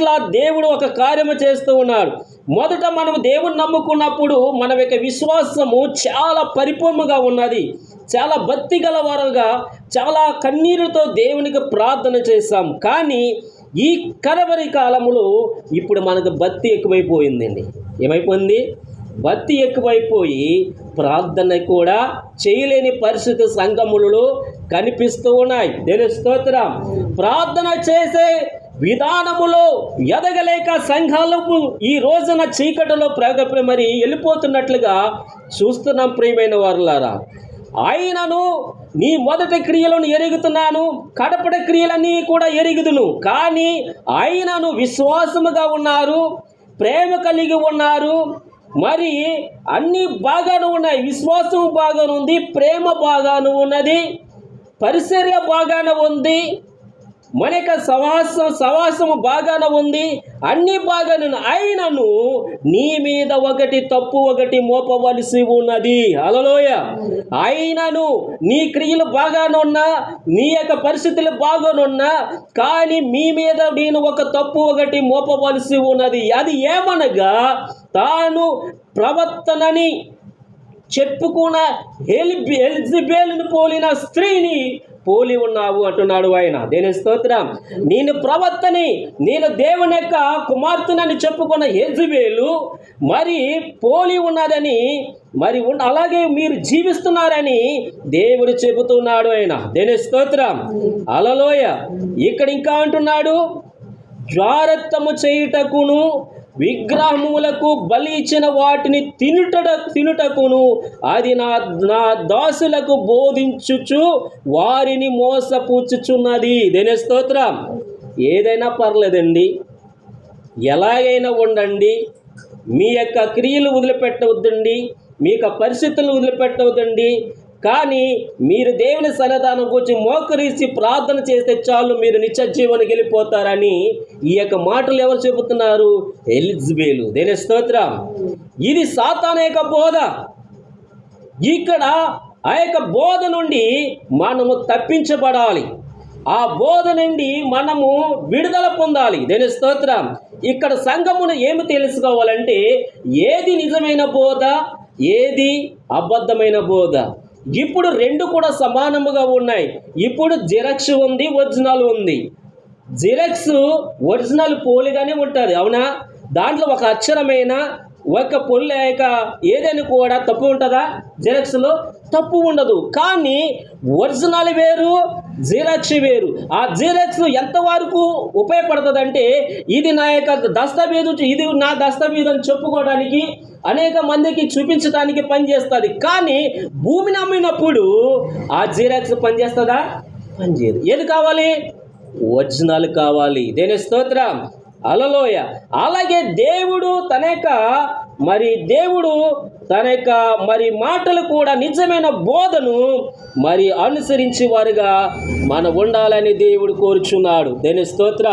పట్ల దేవుడు ఒక కార్యము చేస్తూ ఉన్నాడు. మొదట మనం దేవుని నమ్ముకున్నప్పుడు మన యొక్క విశ్వాసము చాలా పరిపూర్ణంగా ఉన్నది. చాలా భక్తి గల వారుగా, చాలా కన్నీరుతో దేవునికి ప్రార్థన చేశాం. కానీ ఈ కడవరి కాలంలో ఇప్పుడు మనకు భక్తి ఎక్కువైపోయిందండి. ఏమైపోయింది? భక్తి ఎక్కువైపోయి ప్రార్థన కూడా చేయలేని పరిస్థితి సంఘములలో కనిపిస్తూ ఉన్నాయి. దేవుని స్తోత్రం. ప్రార్థన చేసే విధానములో ఎదగలేక సంఘాలకు ఈ రోజున చీకటిలో మరి వెళ్ళిపోతున్నట్లుగా చూస్తున్నాం. ప్రియమైన వారులారా, ఆయనను నీ మొదటి క్రియలను ఎరుగుతున్నాను, కడపడ క్రియలన్నీ కూడా ఎరుగుదును. కానీ ఆయనను విశ్వాసముగా ఉన్నారు, ప్రేమ కలిగి ఉన్నారు, మరి అన్నీ బాగానే ఉన్నాయి. విశ్వాసం బాగానే ఉంది, ప్రేమ బాగానే ఉన్నది, పరిచర్య బాగానే ఉంది, మన యొక్క సవాసము బాగానే ఉంది, అన్నీ బాగానే ఉన్నాయి. అయినను నీ మీద ఒకటి తప్పు ఒకటి మోపవలసి ఉన్నది. హల్లెలూయా. అయినను నీ క్రియలు బాగానే ఉన్నా, నీ యొక్క పరిస్థితులు బాగానే ఉన్నా, కానీ మీ మీద నేను ఒక తప్పు ఒకటి మోపవలసి ఉన్నది. అది ఏమనగా, తాను ప్రవర్తనని చెప్పుకున్న ఎలిజబెలును పోలిన స్త్రీని పోలి ఉన్నావు అంటున్నాడు ఆయన. దేని స్తోత్రం. నేను ప్రవర్తని, నేను దేవుని యొక్క కుమార్తెనని చెప్పుకున్న యెజబెలు మరి పోలి ఉన్నదని, మరి అలాగే మీరు జీవిస్తున్నారని దేవుడు చెబుతున్నాడు ఆయన. దేని స్తోత్రం. హల్లెలూయా. ఇక్కడ ఇంకా అంటున్నాడు, జారత్వము చేయుటకును విగ్రహములకు బలి ఇచ్చిన వాటిని తినుటకును అది నా దాసులకు బోధించుచు వారిని మోసపుచ్చుచున్నది. దేని స్తోత్రం. ఏదైనా పర్లేదండి, ఎలాగైనా ఉండండి, మీ యొక్క క్రియలు వదిలిపెట్టవద్దండి, మీ యొక్క పరిస్థితులను వదిలిపెట్టవద్దండి. కానీ మీరు దేవుని సన్నిధానం గురించి మోకరిసి ప్రార్థన చేస్తే చాలు, మీరు నిత్య జీవనం వెళ్ళిపోతారని ఈ యొక్క మాటలు ఎవరు చెబుతున్నారు? ఎలిజబెలు. దేని స్తోత్రం. ఇది సాతాను యొక్క బోధ. ఇక్కడ ఆ యొక్క బోధ నుండి మనము తప్పించబడాలి, ఆ బోధ నుండి మనము విడుదల పొందాలి. దేని స్తోత్రం. ఇక్కడ సంఘమును ఏమి తెలుసుకోవాలంటే, ఏది నిజమైన బోధ, ఏది అబద్ధమైన బోధ. ఇప్పుడు రెండు కూడా సమానముగా ఉన్నాయి. ఇప్పుడు జిరాక్స్ ఉంది, ఒరిజినల్ ఉంది. జిరాక్స్ ఒరిజినల్ పోలిగానే ఉంటుంది, అవునా? దాంట్లో ఒక అక్షరమైన ఒక పొల్లేక ఏదైనా కూడా తప్పు ఉంటుందా? జిరాక్స్లో తప్పు ఉండదు. కానీ ఒరిజినల్ వేరు, జిరాక్స్ వేరు. ఆ జిరాక్స్ ఎంతవరకు ఉపయోగపడుతుంది అంటే, ఇది నా యొక్క దస్తావేజు, ఇది నా దస్తావేజు అని చెప్పుకోవడానికి, అనేక మందికి చూపించడానికి పనిచేస్తుంది. కానీ భూమిని అమ్మినప్పుడు ఆ జిరాక్స్ పనిచేస్తుందా? పనిచేయదు. ఏది కావాలి? ఒరిజినల్ కావాలి. దేని స్తోత్రం. హల్లెలూయా. అలాగే దేవుడు తన యొక్క మరి మాటలు కూడా నిజమైన బోధను మరి అనుసరించి వారుగా మనం ఉండాలని దేవుడు కోరుచున్నాడు. దేని స్తోత్రం.